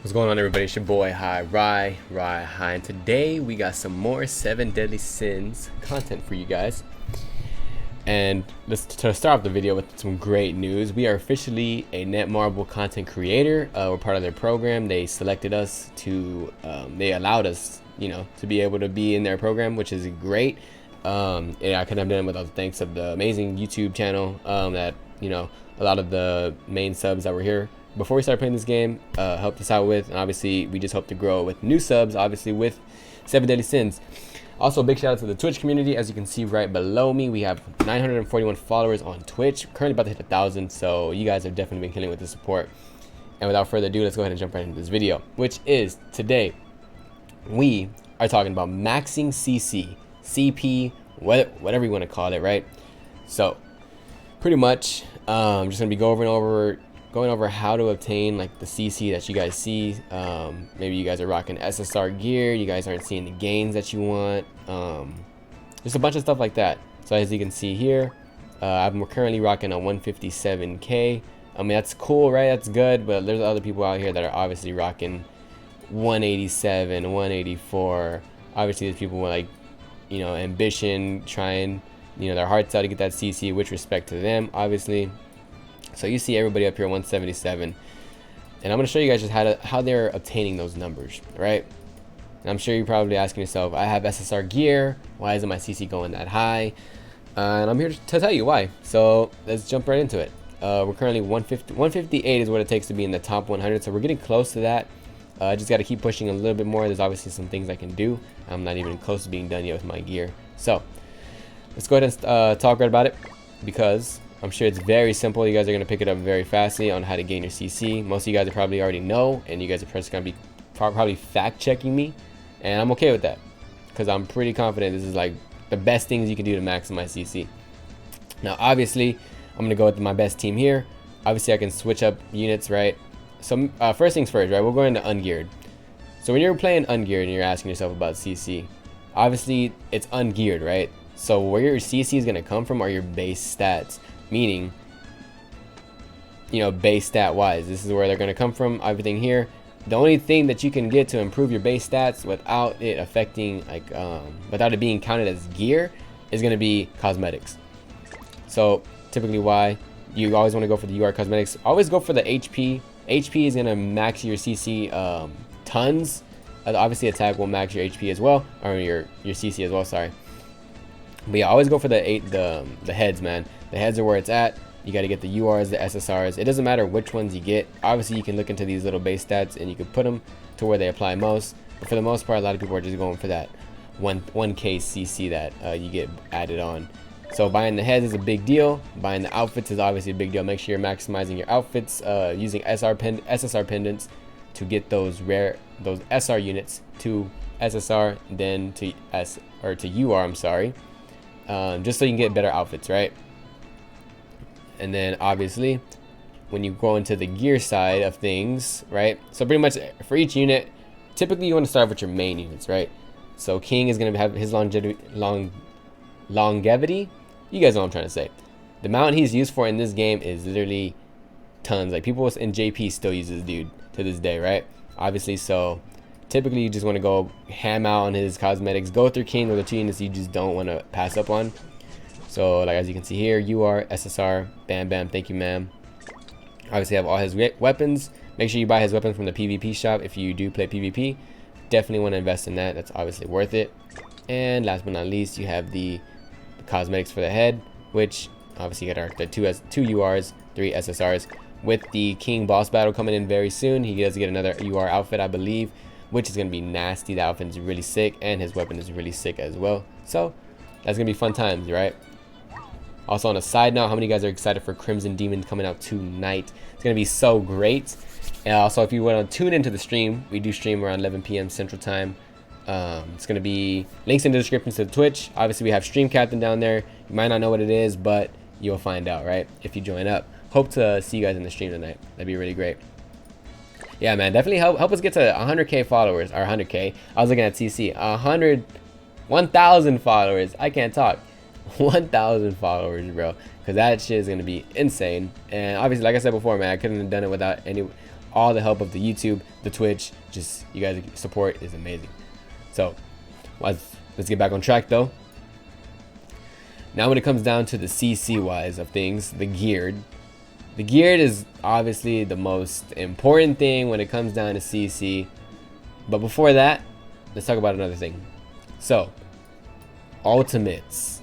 What's going on, everybody? It's your boy Rye, and today we got some more 7 Deadly Sins content for you guys. And let's to start off the video with some great news. We are officially a Netmarble content creator. We're part of their program. They selected us to, they allowed us, to be able to be in their program, which is great. I couldn't have done it without the thanks of the amazing YouTube channel that, a lot of the main subs that were here before we started playing this game helped us out with, and obviously we just hope to grow with new subs, obviously with 7 Deadly Sins. Also, big shout out to the Twitch community. As you can see right below me, we have 941 followers on Twitch, currently about to hit 1,000, so you guys have definitely been killing with the support. And without further ado, let's go ahead and jump right into this video, which is today we are talking about maxing CC, CP, whatever you want to call it, right? So pretty much I'm just gonna be going over how to obtain like the CC that you guys see. Maybe you guys are rocking SSR gear, you guys aren't seeing the gains that you want, just a bunch of stuff like that. So as you can see here, I'm currently rocking a 157k. I mean, that's cool, right? That's good, but there's other people out here that are obviously rocking 187, 184. Obviously there's people with, like, ambition, trying their hearts out to get that CC, which respect to them, obviously. So you see everybody up here 177, and I'm going to show you guys just how they're obtaining those numbers, right? And I'm sure you're probably asking yourself, I have SSR gear, why isn't my CC going that high? And I'm here to tell you why. So let's jump right into it. We're currently 158 is what it takes to be in the top 100, so we're getting close to that. I just got to keep pushing a little bit more. There's obviously some things I can do. I'm not even close to being done yet with my gear. So let's go ahead and talk right about it, because I'm sure it's very simple. You guys are going to pick it up very fastly on how to gain your CC. Most of you guys are probably already know, and you guys are just going to be probably fact checking me, and I'm okay with that, because I'm pretty confident this is like the best things you can do to maximize CC. Now obviously I'm going to go with my best team here. Obviously I can switch up units, right? So first things first, right? We'll go into ungeared. So when you're playing ungeared and you're asking yourself about CC, obviously it's ungeared, right? So where your CC is going to come from are your base stats. Meaning, base stat wise, this is where they're going to come from. Everything here, the only thing that you can get to improve your base stats without it affecting, like, without it being counted as gear, is going to be cosmetics. So typically, why you always want to go for the UR cosmetics, always go for the HP. HP is going to max your CC tons. Obviously attack will max your HP as well, or your CC as well, sorry. But yeah, always go for the heads, man. The heads are where it's at. You got to get the URs, the SSRs. It doesn't matter which ones you get. Obviously, you can look into these little base stats and you can put them to where they apply most. But for the most part, a lot of people are just going for that 1k CC that you get added on. So buying the heads is a big deal. Buying the outfits is obviously a big deal. Make sure you're maximizing your outfits using SSR pendants to get those SR units to SSR, then to UR. I'm sorry. Just so you can get better outfits, right? And then obviously when you go into the gear side of things, right? So pretty much for each unit, typically you want to start with your main units, right? So King is going to have his longevity. You guys know what I'm trying to say. The mount he's used for in this game is literally tons. Like, people in JP still use this dude to this day, right? Obviously, so typically you just want to go ham out on his cosmetics. Go through King with the 2 units you just don't want to pass up on. So like as you can see here, UR, SSR, bam bam, thank you ma'am. Obviously have all his weapons. Make sure you buy his weapons from the PvP shop if you do play PvP. Definitely want to invest in that. That's obviously worth it. And last but not least, you have the cosmetics for the head, which obviously you got the 2 URs, 3 SSRs. With the King boss battle coming in very soon, he does get another UR outfit, I believe, which is going to be nasty. The outfit is really sick, and his weapon is really sick as well. So that's going to be fun times, right? Also, on a side note, how many of you guys are excited for Crimson Demon coming out tonight? It's going to be so great. And also, if you want to tune into the stream, we do stream around 11 p.m. Central Time. It's going to be links in the description to the Twitch. Obviously, we have Stream Captain down there. You might not know what it is, but you'll find out, right, if you join up. Hope to see you guys in the stream tonight. That'd be really great. Yeah, man, definitely help us get to 100k followers, or 100k. I was looking at CC. 1,000 followers. I can't talk. 1,000 followers, bro, because that shit is gonna be insane. And obviously, like I said before, man, I couldn't have done it without all the help of the YouTube, the Twitch. Just you guys' support is amazing. So let's get back on track though. Now when it comes down to the CC wise of things, the geared is obviously the most important thing when it comes down to CC. But before that, let's talk about another thing. So ultimates,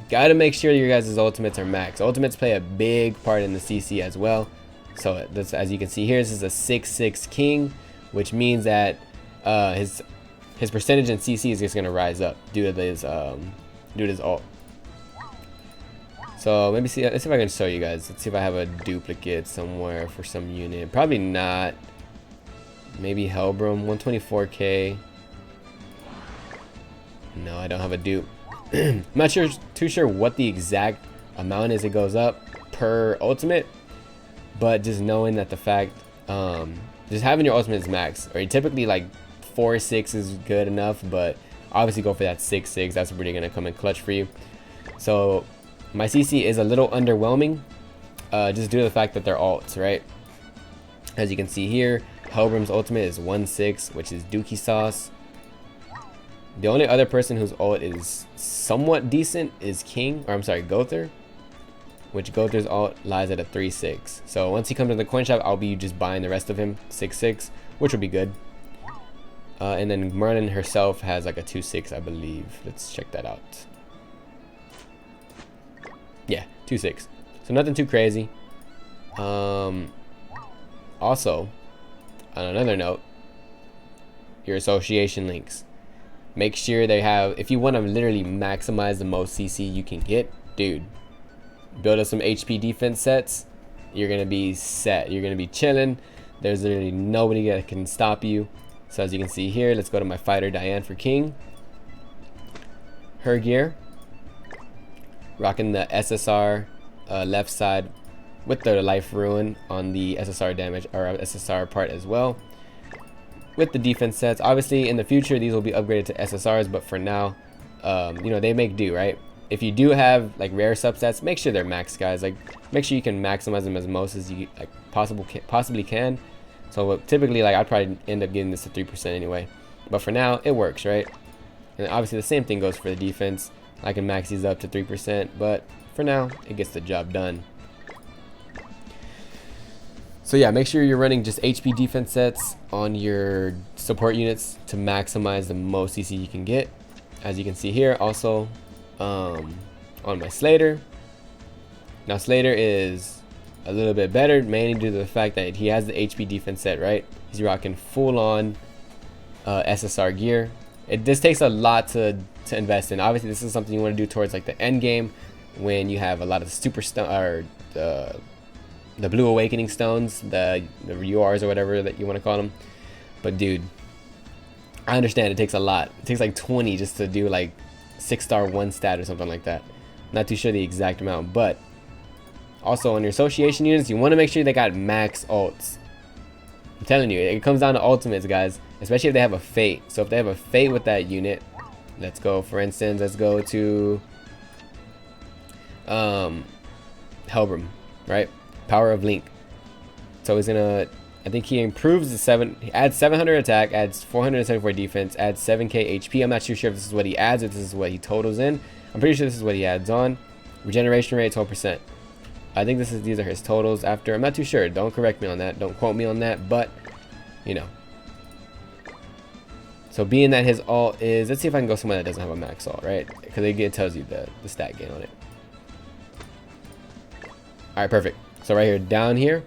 gotta make sure your guys' ultimates are max. Ultimates play a big part in the CC as well. So this, as you can see here, this is a 6/6 king, which means that his percentage in CC is just gonna rise up due to his ult. So maybe let's see if I can show you guys. Let's see if I have a duplicate somewhere for some unit. Probably not. Maybe Hellbrum, 124k. No, I don't have a dupe. I'm not too sure what the exact amount is it goes up per ultimate, but just knowing that the fact, just having your ultimates max, or typically like 4/6 is good enough, but obviously go for that 6/6. That's really gonna come in clutch for you. So my CC is a little underwhelming, just due to the fact that they're ults, right? As you can see here, Hellbrum's ultimate is 1/6, which is Dookie Sauce. The only other person whose ult is somewhat decent is Gother, which Gother's ult lies at a 3/6. So once he comes to the coin shop, I'll be just buying the rest of him 6/6, which will be good. And then Merlin herself has like a 2/6, I believe. Let's check that out. Yeah, 2/6. So nothing too crazy. Also, on another note, your association links. Make sure they have, if you want to literally maximize the most CC you can get, dude, build up some HP defense sets. You're going to be set. You're going to be chilling. There's literally nobody that can stop you. So as you can see here, let's go to my fighter Diane for King. Her gear. Rocking the SSR left side with the life ruin on the SSR damage, or SSR part as well. With the defense sets, obviously in the future these will be upgraded to SSRs, but for now, you know, they make do, right? If you do have like rare subsets, make sure they're max, guys. Like, make sure you can maximize them as most as you like possibly can. So typically, like, I'd probably end up getting this to 3% anyway, but for now it works, right? And obviously the same thing goes for the defense. I can max these up to 3%, but for now it gets the job done. So yeah, make sure you're running just HP defense sets on your support units to maximize the most CC you can get. As you can see here, also on my Slater. Now Slater is a little bit better, mainly due to the fact that he has the HP defense set, right? He's rocking full on SSR gear. This takes a lot to invest in. Obviously, this is something you want to do towards like the end game, when you have a lot of super stone, or the blue awakening stones, the URs or whatever that you want to call them. But dude, I understand it takes a lot. It takes like 20 just to do like 6-star 1 stat or something like that. Not too sure the exact amount, but also on your association units, you want to make sure they got max ults. I'm telling you, it comes down to ultimates, guys, especially if they have a fate. So if they have a fate with that unit, let's go, for instance, let's go to Hellbrum, right? Power of Link. So he's gonna, I think he improves the he adds 700 attack, adds 474 defense, adds 7k HP. I'm not too sure if this is what he adds or this is what he totals in. I'm pretty sure this is what he adds on. Regeneration rate 12%. I think these are his totals after. I'm not too sure. Don't correct me on that. Don't quote me on that, but you know. So being that his ult is, let's see if I can go somewhere that doesn't have a max ult, right? Because it tells you the stat gain on it. Alright, perfect. So right here, down here,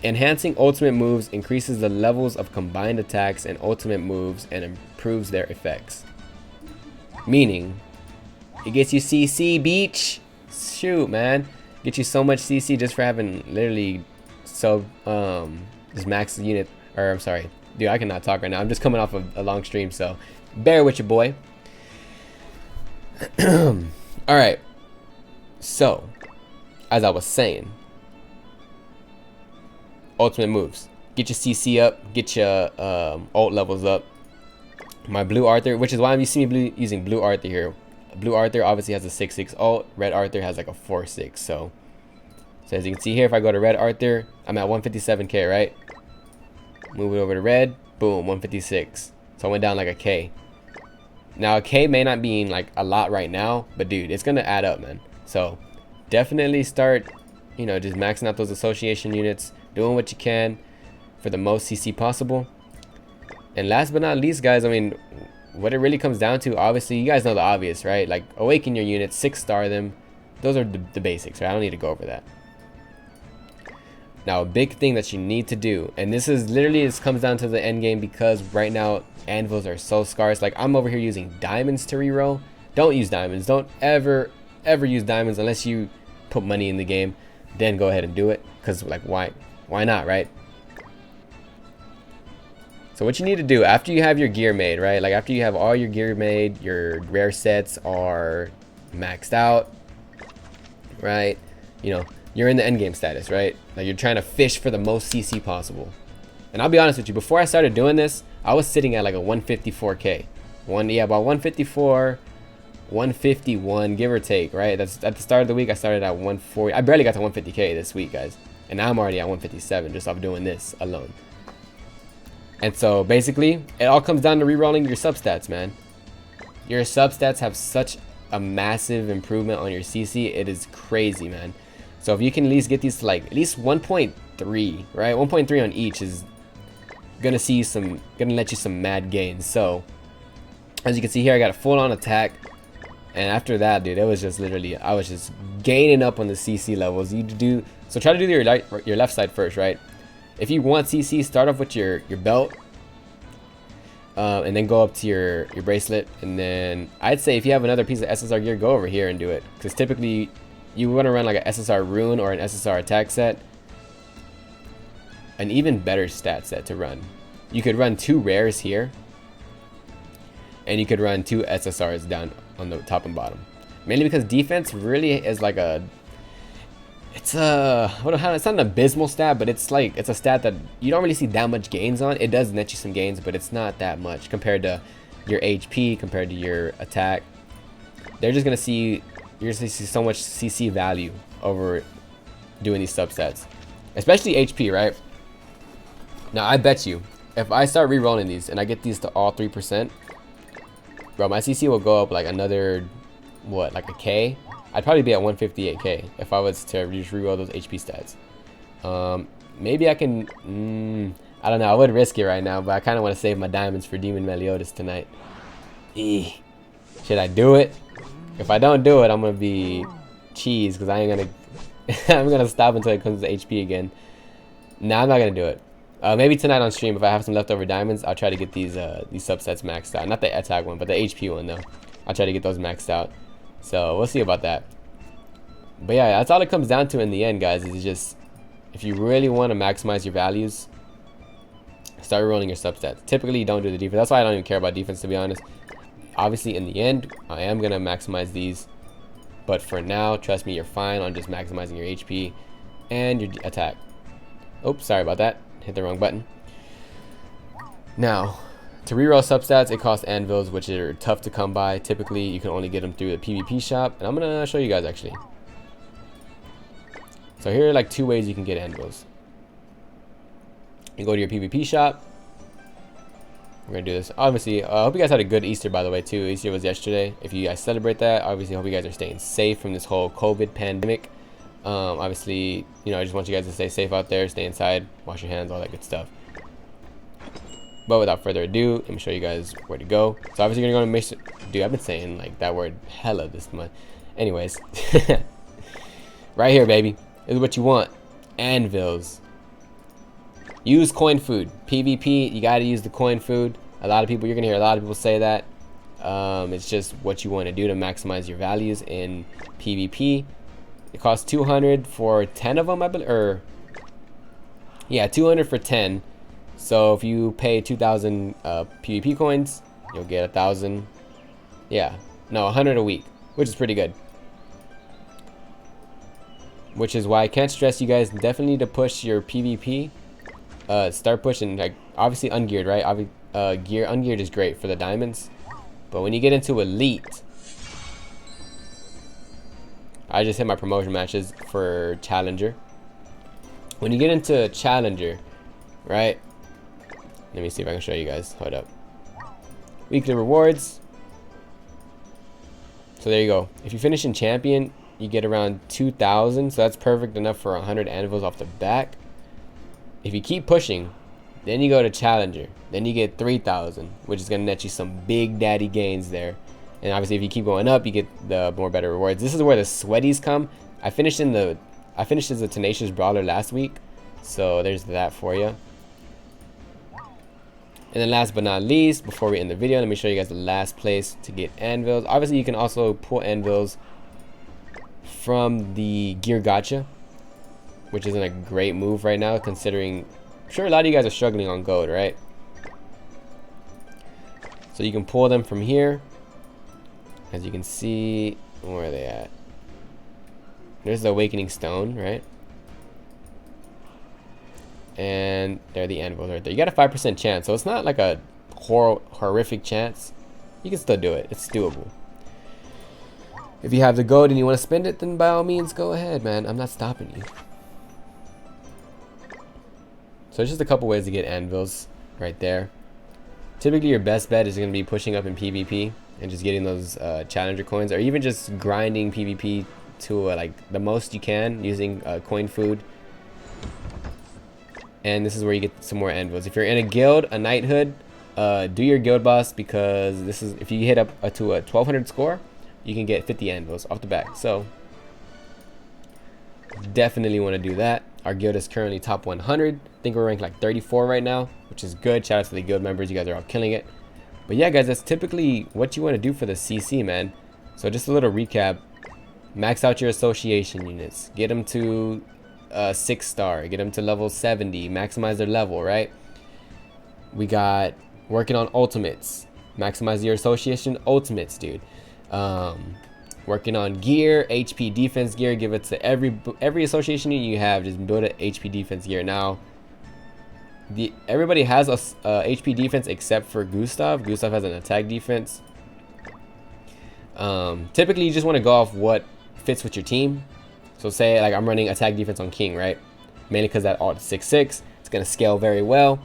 enhancing ultimate moves increases the levels of combined attacks and ultimate moves and improves their effects. Meaning, it gets you CC, beach. Shoot, man. Get you so much CC just for having literally this max unit, or I'm sorry, dude, I cannot talk right now. I'm just coming off of a long stream, so bear with your boy. Alright, so as I was saying, ultimate moves, get your CC up, get your ult levels up. My blue Arthur, which is why you see me using blue Arthur here. Blue Arthur obviously has a 6/6 ult. Red Arthur has like a 4/6. So as you can see here, if I go to Red Arthur, I'm at 157k, right? Move it over to red. Boom, 156. So I went down like a K. Now a K may not be like a lot right now, but dude, it's gonna add up, man. So definitely start, you know, just maxing out those association units, doing what you can for the most CC possible. And last but not least, guys, I mean, what it really comes down to, obviously, you guys know the obvious, right? Like, awaken your units, 6-star them. Those are the basics, right? I don't need to go over that. Now, a big thing that you need to do, and this is literally, this comes down to the end game, because right now, anvils are so scarce. Like, I'm over here using diamonds to reroll. Don't use diamonds. Don't ever use diamonds unless you put money in the game. Then go ahead and do it, because, like, why not, right? So what you need to do after you have your gear made, right? Like after you have all your gear made, your rare sets are maxed out, right? You know, you're in the end game status, right? Like you're trying to fish for the most CC possible. And I'll be honest with you, before I started doing this, I was sitting at like a 154k. About 154, 151, give or take, right? That's at the start of the week. I started at 140. I barely got to 150k this week, guys. And now I'm already at 157 just off doing this alone. And so basically, it all comes down to rerolling your substats, man. Your substats have such a massive improvement on your CC. It is crazy, man. So if you can at least get these to like at least 1.3, right? 1.3 on each is gonna let you some mad gains. So as you can see here, I got a full-on attack. And after that, dude, it was just literally, I was just gaining up on the CC levels. So try to do your left side first, right? If you want CC, start off with your belt, and then go up to your bracelet, and then I'd say if you have another piece of SSR gear, go over here and do it, because typically you want to run like an SSR rune or an SSR attack set, an even better stat set to run. You could run 2 rares here, and you could run 2 SSRs down on the top and bottom, mainly because defense really is like a, it's not an abysmal stat, but it's a stat that you don't really see that much gains on. It does net you some gains, but it's not that much compared to your HP, compared to your attack. You're just gonna see so much CC value over doing these subsets, especially HP, right? Now I bet you, if I start re-rolling these and I get these to all 3%, bro, my CC will go up like another, what, like a K? I'd probably be at 158k if I was to just reroll those HP stats. Maybe I can, I don't know, I would risk it right now, but I kind of want to save my diamonds for Demon Meliodas tonight. Should I do it? If I don't do it, I'm going to be cheese, because I ain't going to, I'm going to stop until it comes to HP again. Nah, I'm not going to do it. Maybe tonight on stream, if I have some leftover diamonds, I'll try to get these subsets maxed out. Not the attack one, but the HP one, though. I'll try to get those maxed out. So we'll see about that. But yeah, that's all it comes down to in the end, guys, is just, if you really want to maximize your values, start rolling your substats. Typically you don't do the defense. That's why I don't even care about defense, to be honest. Obviously in the end I am gonna maximize these, but for now, trust me, you're fine on just maximizing your HP and your attack. Oops, sorry about that, hit the wrong button. Now to reroll substats, it costs anvils, which are tough to come by. Typically, you can only get them through the PvP shop, and I'm gonna show you guys actually. So here are like 2 ways you can get anvils. You go to your PvP shop. We're gonna do this. Obviously, I hope you guys had a good Easter, by the way, too. Easter was yesterday. If you guys celebrate that, obviously, I hope you guys are staying safe from this whole COVID pandemic. Obviously, you know, I just want you guys to stay safe out there, stay inside, wash your hands, all that good stuff. But without further ado, let me show you guys where to go. So obviously you're gonna go to mission. Dude, I've been saying like that word hella this month. Anyways, right here, baby, this is what you want. Anvils. Use coin food. PvP, you gotta use the coin food. You're gonna hear a lot of people say that. It's just what you want to do to maximize your values in PvP. It costs 200 for 10 of them, I believe. Or yeah, 200 for 10. So if you pay 2,000 PvP coins, you'll get 1,000. Yeah, no, 100 a week, which is pretty good. Which is why I can't stress you guys definitely need to push your PvP. Start pushing, like, obviously ungeared, right? Ungeared is great for the diamonds, but when you get into elite, I just hit my promotion matches for challenger. When you get into challenger, right? Let me see if I can show you guys. Hold up. Weekly rewards. So there you go. If you finish in champion, you get around 2,000. So that's perfect enough for 100 anvils off the back. If you keep pushing, then you go to challenger. Then you get 3,000, which is gonna net you some big daddy gains there. And obviously, if you keep going up, you get the more better rewards. This is where the sweaties come. I finished as a tenacious brawler last week, so there's that for you. And then last but not least, before we end the video, let me show you guys the last place to get anvils. Obviously, you can also pull anvils from the gear gacha, which isn't a great move right now, considering I'm sure a lot of you guys are struggling on gold, right? So you can pull them from here. As you can see, where are they at? There's the awakening stone, right? And there are the anvils right there. You got a 5% chance, so it's not like a horrific chance. You can still do it. It's doable. If you have the gold and you want to spend it, then by all means, go ahead, man. I'm not stopping you. So it's just a couple ways to get anvils right there. Typically, your best bet is going to be pushing up in PvP and just getting those challenger coins, or even just grinding PvP to like the most you can using coin food. And this is where you get some more anvils. If you're in a guild, a knighthood, do your guild boss, because this is, if you hit up to a 1200 score, you can get 50 anvils off the back. So definitely want to do that. Our guild is currently top 100. I think we're ranked like 34 right now, which is good. Shout out to the guild members. You guys are all killing it. But yeah, guys, that's typically what you want to do for the CC, man. So just a little recap. Max out your association units. Get them to 6-star. Get them to level 70. Maximize their level, right? We got working on ultimates. Maximize your association ultimates, dude. Working on gear, HP defense gear. Give it to every association unit you have. Just build an HP defense gear. Now, everybody has a HP defense except for Gustav. Gustav has an attack defense. Typically, you just want to go off what fits with your team. So say like I'm running attack defense on King, right? Mainly because that alt 6/6, it's gonna scale very well.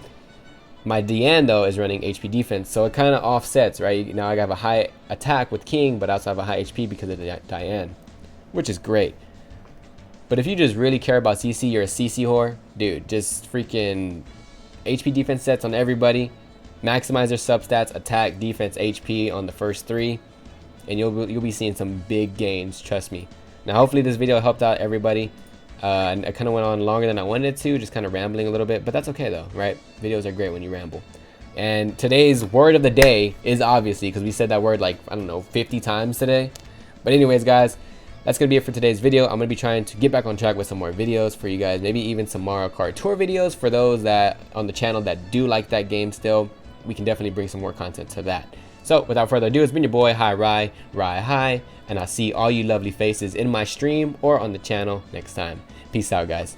My Diane though is running HP defense, so it kind of offsets, right? Now I have a high attack with King, but I also have a high HP because of the Diane, which is great. But if you just really care about CC, you're a CC whore, dude. Just freaking HP defense sets on everybody. Maximize their substats, attack, defense, HP on the first 3, and you'll be seeing some big gains. Trust me. Now, hopefully this video helped out everybody. And I kind of went on longer than I wanted to, just kind of rambling a little bit, but that's okay though, right? Videos are great when you ramble. And today's word of the day is obviously, because we said that word like, I don't know, 50 times today. But anyways, guys, that's going to be it for today's video. I'm going to be trying to get back on track with some more videos for you guys. Maybe even some Mario Kart Tour videos for those that on the channel that do like that game still. We can definitely bring some more content to that. So without further ado, it's been your boy, Hi Rye, Rye Hi. And I'll see all you lovely faces in my stream or on the channel next time. Peace out, guys.